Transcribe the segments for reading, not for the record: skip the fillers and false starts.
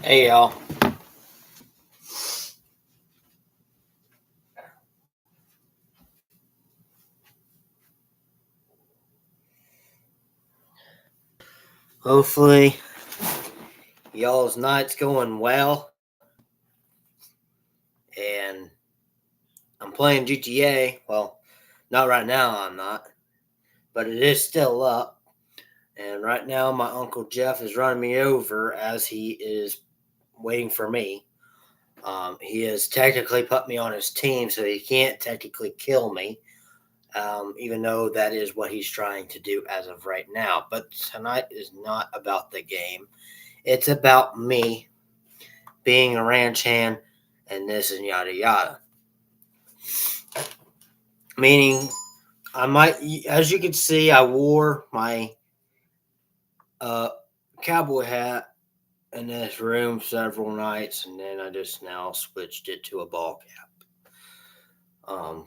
Hey y'all. Hopefully y'all's night's going well. And I'm playing GTA. Well, not right now, I'm not. But it is still up. And right now my Uncle Jeff is running me over as he is waiting for me. He has technically put me on his team, so he can't technically kill me. Even though that is what he's trying to do as of right now. But tonight is not about the game. It's about me being a ranch hand and this and yada yada. Meaning, I might, as you can see, I wore my uh, cowboy hat in this room several nights, and then I just now switched it to a ball cap.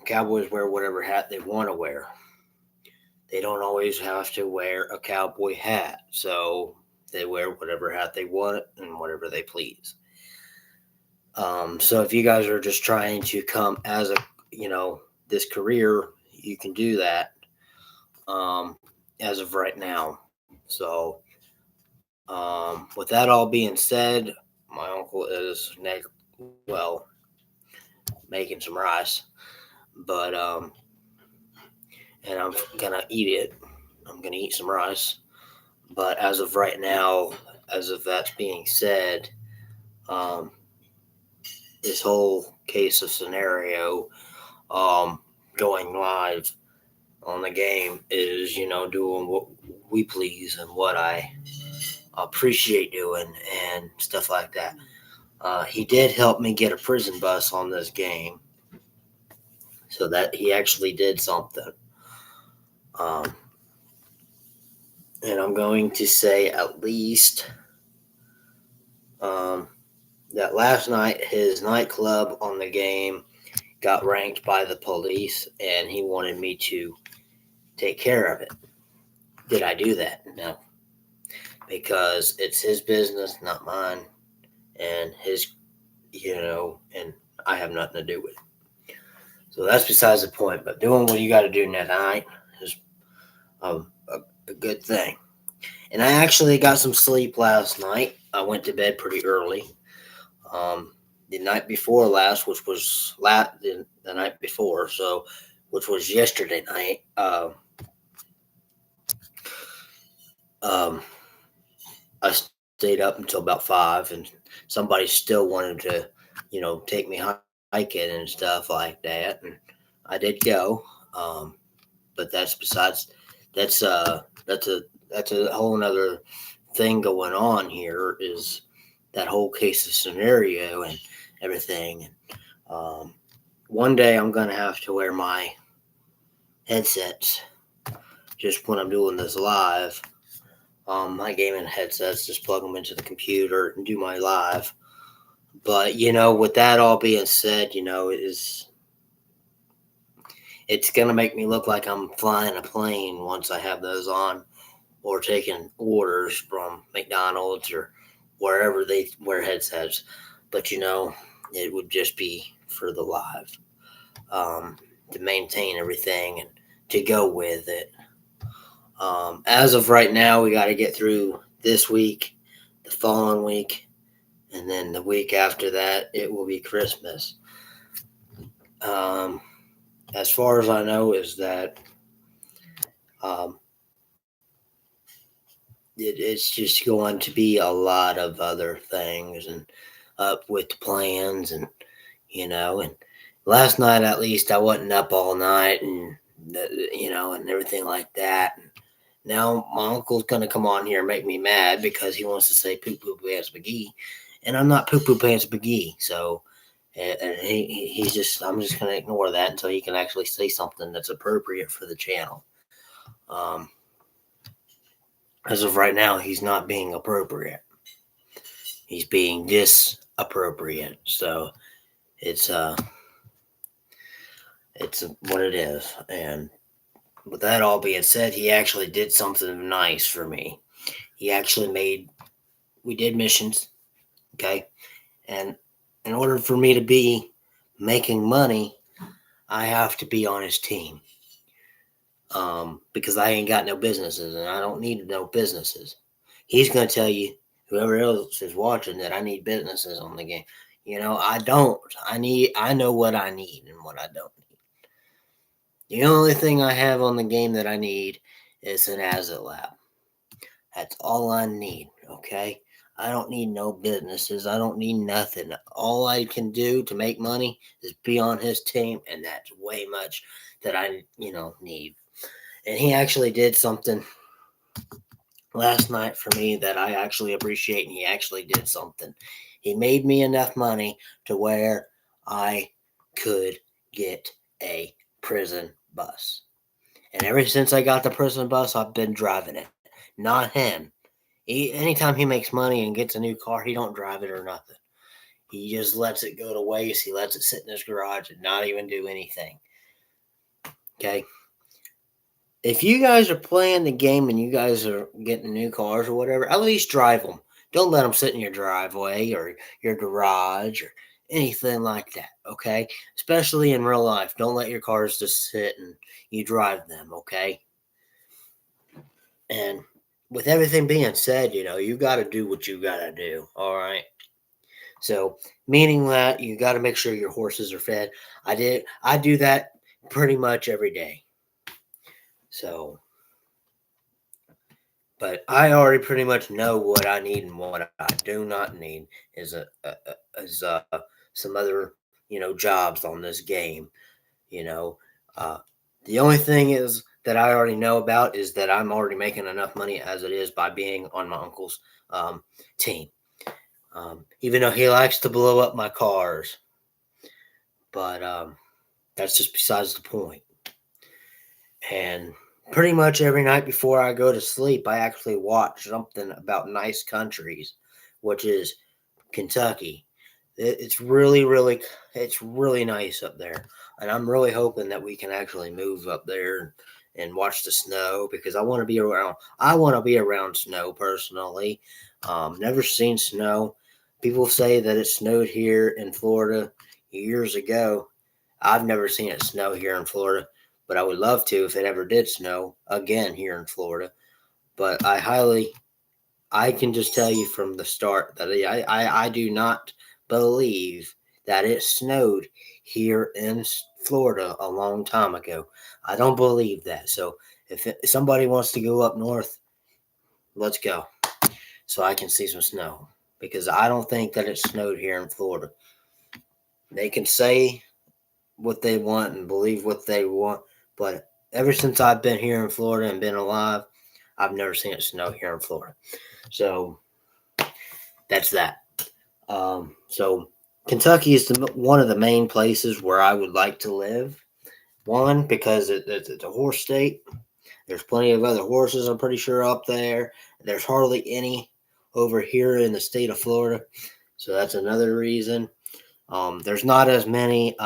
Cowboys wear whatever hat they want to wear. They don't always have to wear a cowboy hat, so they wear whatever hat they want and whatever they please. So if you guys are just trying to come as this career, you can do that as of right now. So with that all being said, my uncle is making some rice, but and I'm gonna eat it. I'm gonna eat some rice, but as of right now, as of that being said, um, this whole case of scenario, going live on the game is, doing what we please and what I appreciate doing and stuff like that. He did help me get a prison bus on this game, so that he actually did something. Um, and I'm going to say at least that last night his nightclub on the game got ranked by the police, and he wanted me to take care of it. Did I do that? No, because it's his business, not mine, and his, and I have nothing to do with it. So that's besides the point. But doing what you got to do tonight is a good thing. And I actually got some sleep last night. I went to bed pretty early. The night before last, which was the night before, so which was yesterday night. I stayed up until about 5, and somebody still wanted to, take me hiking and stuff like that, and I did go. But that's besides. That's a whole nother thing going on here. Is that whole case of scenario and everything. And one day I'm gonna have to wear my headsets just when I'm doing this live. My gaming headsets, just plug them into the computer and do my live. But with that all being said, it's gonna make me look like I'm flying a plane once I have those on, or taking orders from McDonald's or wherever they wear headsets. But it would just be for the live, to maintain everything and to go with it. As of right now, we got to get through this week, the following week, and then the week after that, it will be Christmas. As far as I know, is that it's just going to be a lot of other things and up with the plans, and and last night at least I wasn't up all night, and and everything like that. And now my uncle's gonna come on here and make me mad because he wants to say poo poo pants McGee, and I'm not poo poo pants McGee. So, and he's just, I'm just gonna ignore that until he can actually say something that's appropriate for the channel. As of right now, he's not being appropriate. He's being disappropriate. So it's what it is. And with that all being said, he actually did something nice for me. We did missions, Okay. And in order for me to be making money, I have to be on his team. Because I ain't got no businesses and I don't need no businesses. He's going to tell you, whoever else is watching, that I need businesses on the game. I don't. I know what I need and what I don't need. The only thing I have on the game that I need is an asset lab. That's all I need, okay? I don't need no businesses. I don't need nothing. All I can do to make money is be on his team, and that's way much that I, need. And he actually did something last night for me that I actually appreciate, and he actually did something. He made me enough money to where I could get a prison bus. And ever since I got the prison bus, I've been driving it. Not him. Anytime he makes money and gets a new car, he don't drive it or nothing. He just lets it go to waste. He lets it sit in his garage and not even do anything. Okay? If you guys are playing the game and you guys are getting new cars or whatever, at least drive them. Don't let them sit in your driveway or your garage or anything like that, okay? Especially in real life. Don't let your cars just sit and you drive them, okay? And with everything being said, you got to do what you got to do, all right? So, meaning that you got to make sure your horses are fed. I do that pretty much every day. So, but I already pretty much know what I need and what I do not need is some other jobs on this game. You know, uh, the only thing is that I already know about is that I'm already making enough money as it is by being on my uncle's team. Even though he likes to blow up my cars, but that's just besides the point. And pretty much every night before I go to sleep, I actually watch something about nice countries, which is Kentucky. It's it's really nice up there, and I'm really hoping that we can actually move up there and watch the snow because I want to be around. I want to be around snow personally. Never seen snow. People say that it snowed here in Florida years ago. I've never seen it snow here in Florida, but I would love to if it ever did snow again here in Florida. But I can just tell you from the start that I do not believe that it snowed here in Florida a long time ago. I don't believe that. So if somebody wants to go up north, let's go so I can see some snow because I don't think that it snowed here in Florida. They can say what they want and believe what they want, but ever since I've been here in Florida and been alive, I've never seen it snow here in Florida. So that's that. So Kentucky is one of the main places where I would like to live. One, because it's a horse state. There's plenty of other horses, I'm pretty sure, up there. There's hardly any over here in the state of Florida. So that's another reason. There's not as many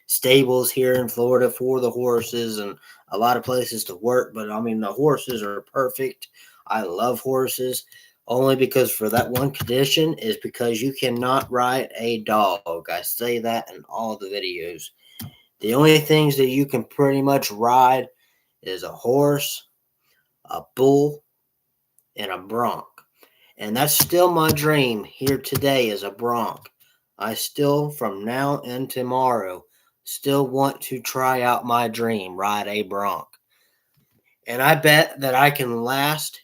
stables here in Florida for the horses and a lot of places to work. But I mean, the horses are perfect. I love horses only because for that one condition is because you cannot ride a dog. I say that in all the videos. The only things that you can pretty much ride is a horse, a bull, and a bronc. And that's still my dream here today is a bronc. I still, from now and tomorrow, still want to try out my dream, ride a bronc. And I bet that I can last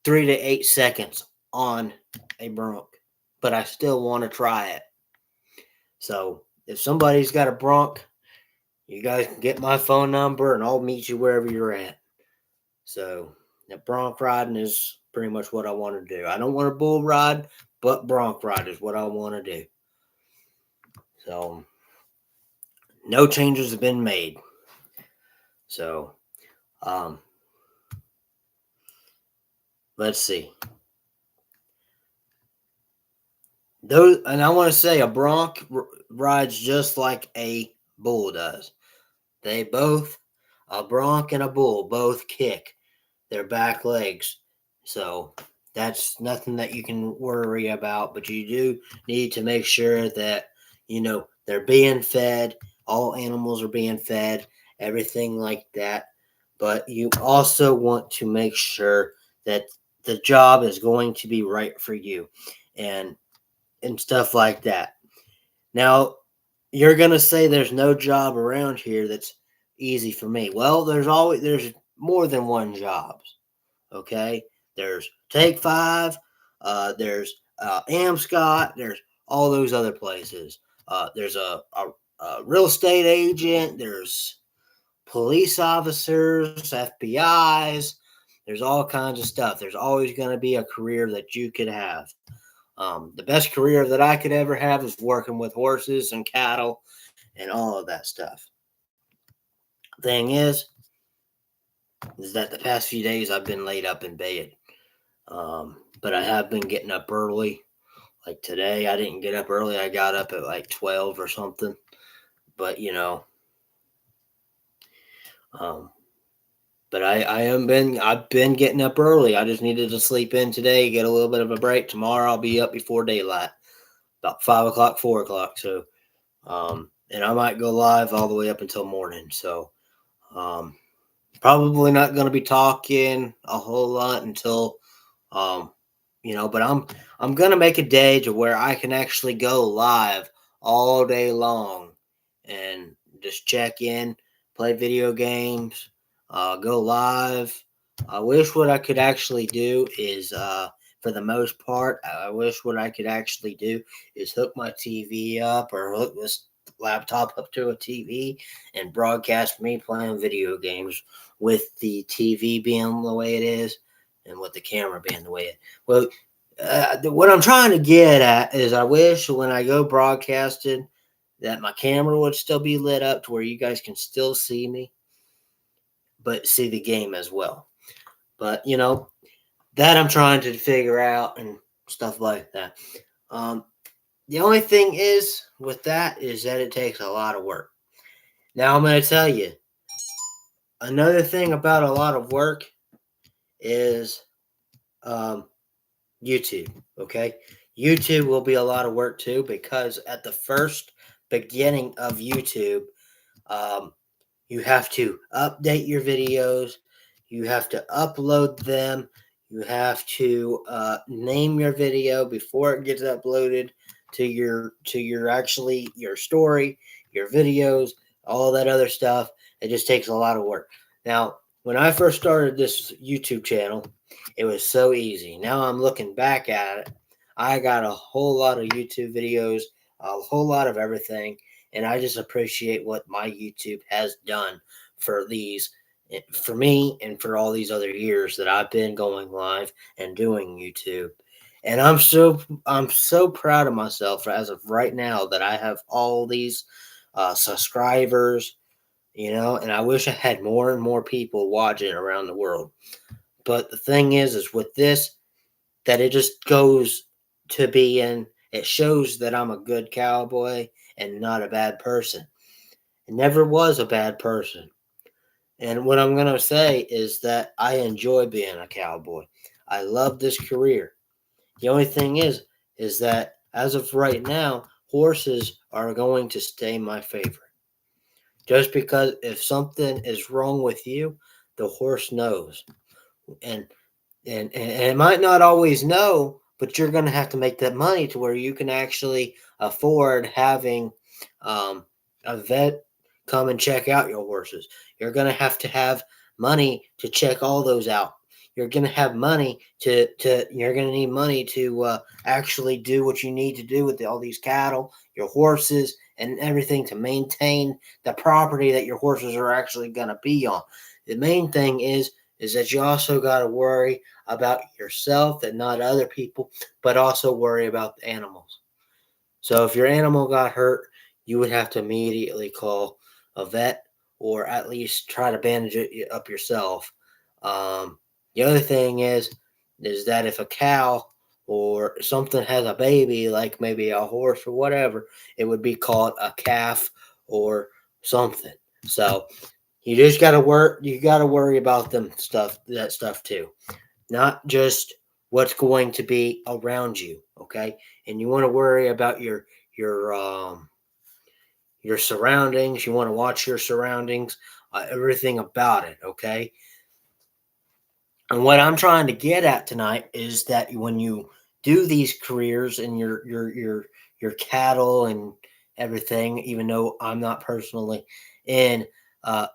3 to 8 seconds on a bronc, but I still want to try it. So if somebody's got a bronc, you guys can get my phone number and I'll meet you wherever you're at. So the bronc riding is pretty much what I want to do. I don't want a bull ride, but bronc ride is what I want to do. So no changes have been made. So let's see. Those, and I want to say a bronc rides just like a bull does. They both, a bronc and a bull, both kick their back legs. So That's nothing that you can worry about, but you do need to make sure that, they're being fed. All animals are being fed, everything like that. But you also want to make sure that the job is going to be right for you and stuff like that. Now, you're going to say there's no job around here that's easy for me. Well, there's more than one job. Okay, there's Take Five, there's Amscott, there's all those other places. There's a real estate agent. There's police officers, FBI's. There's all kinds of stuff. There's always going to be a career that you could have. The best career that I could ever have is working with horses and cattle and all of that stuff. Thing is that the past few days I've been laid up in bed. But I have been getting up early. Like today, I didn't get up early. I got up at like 12 or something. But um, but I've been getting up early. I just needed to sleep in today, get a little bit of a break. Tomorrow I'll be up before daylight, about 5 o'clock, 4 o'clock. So, and I might go live all the way up until morning. So, probably not going to be talking a whole lot until but I'm gonna make a day to where I can actually go live all day long and just check in, play video games, go live. I wish what I could actually do is, for the most part, I wish what I could actually do is hook my TV up or hook this laptop up to a TV and broadcast me playing video games with the TV being the way it is and with the camera being the way it. Well, what I'm trying to get at is I wish when I go broadcasting that my camera would still be lit up to where you guys can still see me, but see the game as well. But that I'm trying to figure out and stuff like that. The only thing is with that is that it takes a lot of work. Now I'm going to tell you another thing about a lot of work is YouTube. Okay, YouTube will be a lot of work too, because at the first beginning of YouTube, you have to update your videos, you have to upload them, you have to name your video before it gets uploaded to your story, your videos, all that other stuff. It just takes a lot of work. Now, when I first started this YouTube channel, it was so easy. Now I'm looking back at it. I got a whole lot of YouTube videos, a whole lot of everything, and I just appreciate what my YouTube has done for me and for all these other years that I've been going live and doing YouTube. And I'm so proud of myself as of right now that I have all these subscribers, and I wish I had more and more people watching around the world. But the thing is with this, that it just goes to being, it shows that I'm a good cowboy and not a bad person. I never was a bad person. And what I'm going to say is that I enjoy being a cowboy. I love this career. The only thing is that as of right now, horses are going to stay my favorite. Just because if something is wrong with you, the horse knows. And and it might not always know, but you're going to have to make that money to where you can actually afford having a vet come and check out your horses. You're going to have money to check all those out. You're going to have money you're going to need money to actually do what you need to do with all these cattle, your horses, and everything to maintain the property that your horses are actually going to be on. The main thing is that you also got to worry about yourself and not other people, but also worry about the animals. So if your animal got hurt, you would have to immediately call a vet or at least try to bandage it up yourself. The other thing is that if a cow or something has a baby, like maybe a horse or whatever, it would be called a calf or something. So you just got to work. You got to worry about that stuff too. Not just what's going to be around you, okay? And you want to worry about your your surroundings. You want to watch your surroundings, everything about it, okay? And what I'm trying to get at tonight is that when you do these careers and your cattle and everything, even though I'm not personally in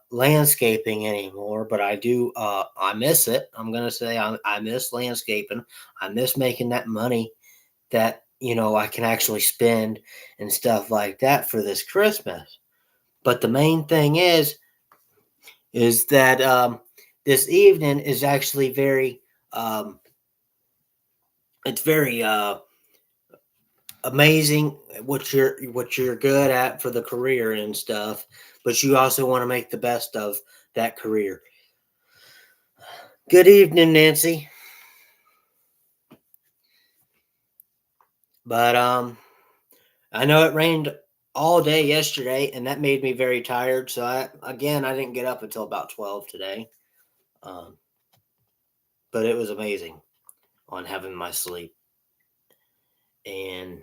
landscaping anymore, but I do. I miss it. I'm gonna say I miss landscaping. I miss making that money that I can actually spend and stuff like that for this Christmas. But the main thing is that this evening is actually very um, it's very amazing what you're good at for the career and stuff, but you also want to make the best of that career. Good evening, Nancy. But I know it rained all day yesterday, and that made me very tired. So I didn't get up until about 12 today. Um, but it was amazing on having my sleep. And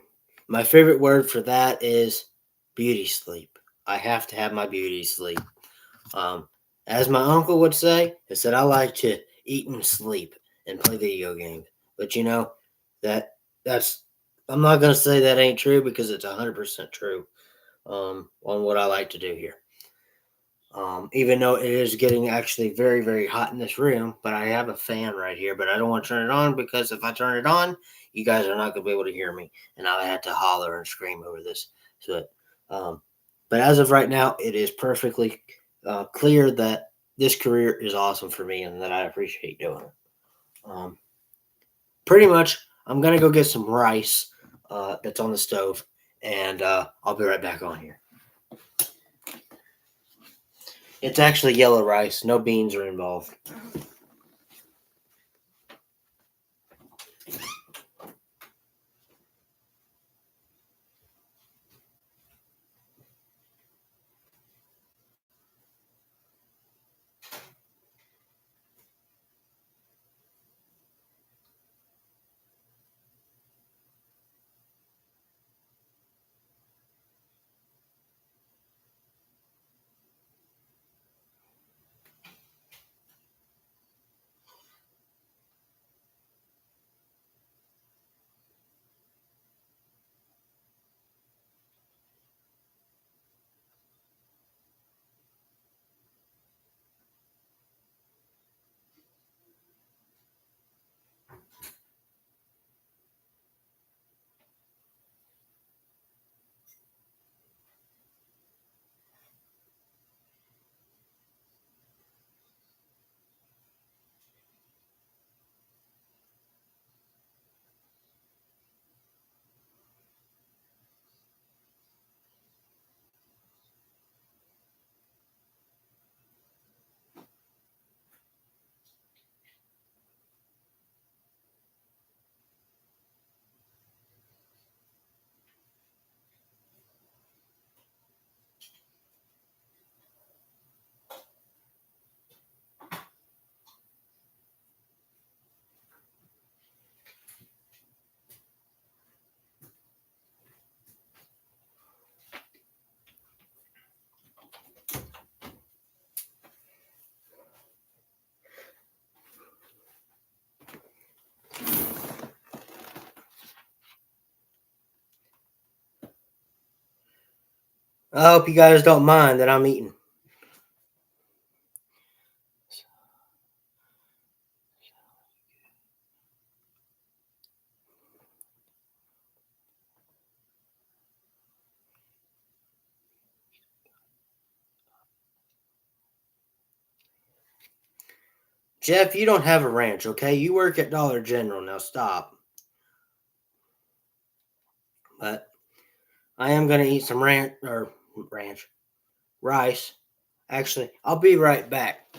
my favorite word for that is beauty sleep. I have to have my beauty sleep. Um, as my uncle would say, he said I like to eat and sleep and play video games. But that that's I'm not gonna say that ain't true because it's 100% true on what I like to do here. Even though it is getting actually very, very hot in this room, but I have a fan right here, but I don't want to turn it on because if I turn it on, you guys are not going to be able to hear me, and I had to holler and scream over this. So, um, but as of right now, it is perfectly clear that this career is awesome for me and that I appreciate doing it. Um, Pretty much, I'm gonna go get some rice that's on the stove, and I'll be right back on here. It's actually yellow rice, no beans are involved. I hope you guys don't mind that I'm eating. Jeff, you don't have a ranch, okay? You work at Dollar General. Now stop. But I am going to eat some ranch rice. Actually, I'll be right back.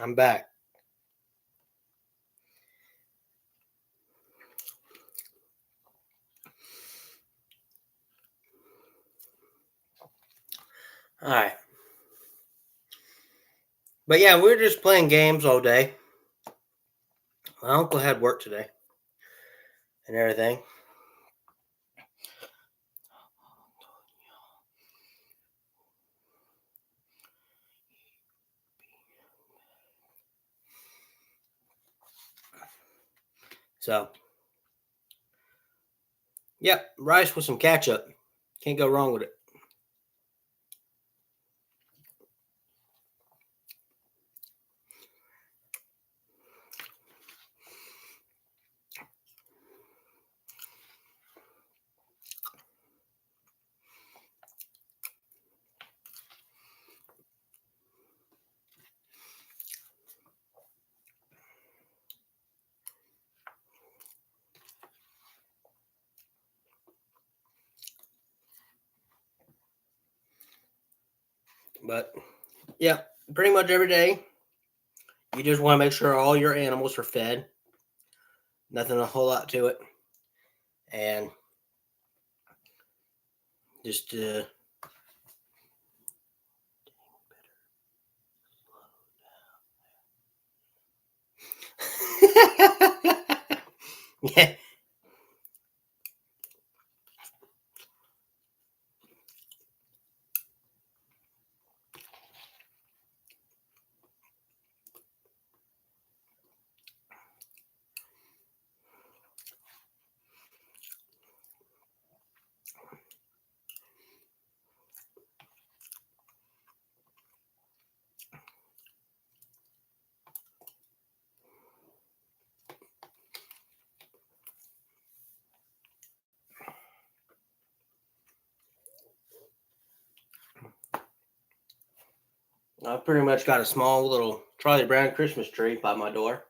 I'm back. All right. But yeah, we're just playing games all day. My uncle had work today and everything. So, yep, rice with some ketchup. Can't go wrong with it. But yeah, pretty much every day, you just want to make sure all your animals are fed. Nothing a whole lot to it. And just yeah. I pretty much got a small little Charlie Brown Christmas tree by my door.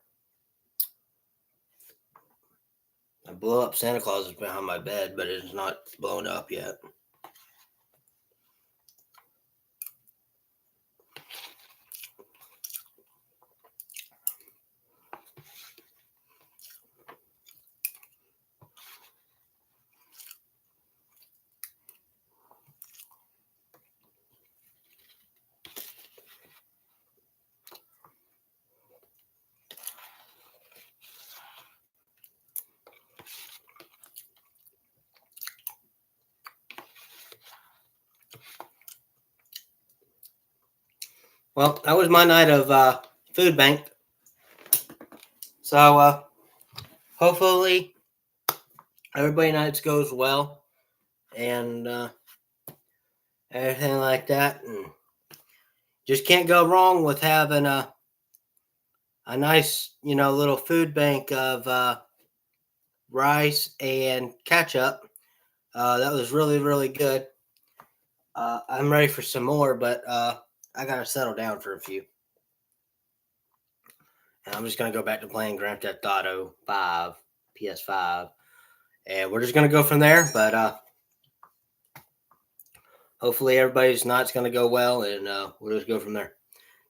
I blew up Santa Claus is behind my bed, but it's not blown up yet. Well, that was my night of food bank. So hopefully everybody nights goes well and everything like that. And just can't go wrong with having a nice, little food bank of rice and ketchup. That was really, really good. I'm ready for some more, but I gotta settle down for a few. And I'm just gonna go back to playing Grand Theft Auto 5, PS5, and we're just gonna go from there. But hopefully everybody's night's gonna go well, and we'll just go from there.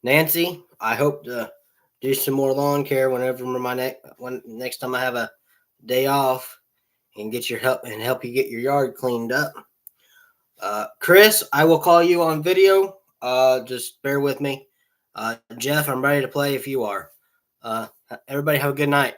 Nancy, I hope to do some more lawn care whenever when next time I have a day off and get your help you get your yard cleaned up. Chris, I will call you on video. Just bear with me. Jeff, I'm ready to play if you are. Everybody have a good night.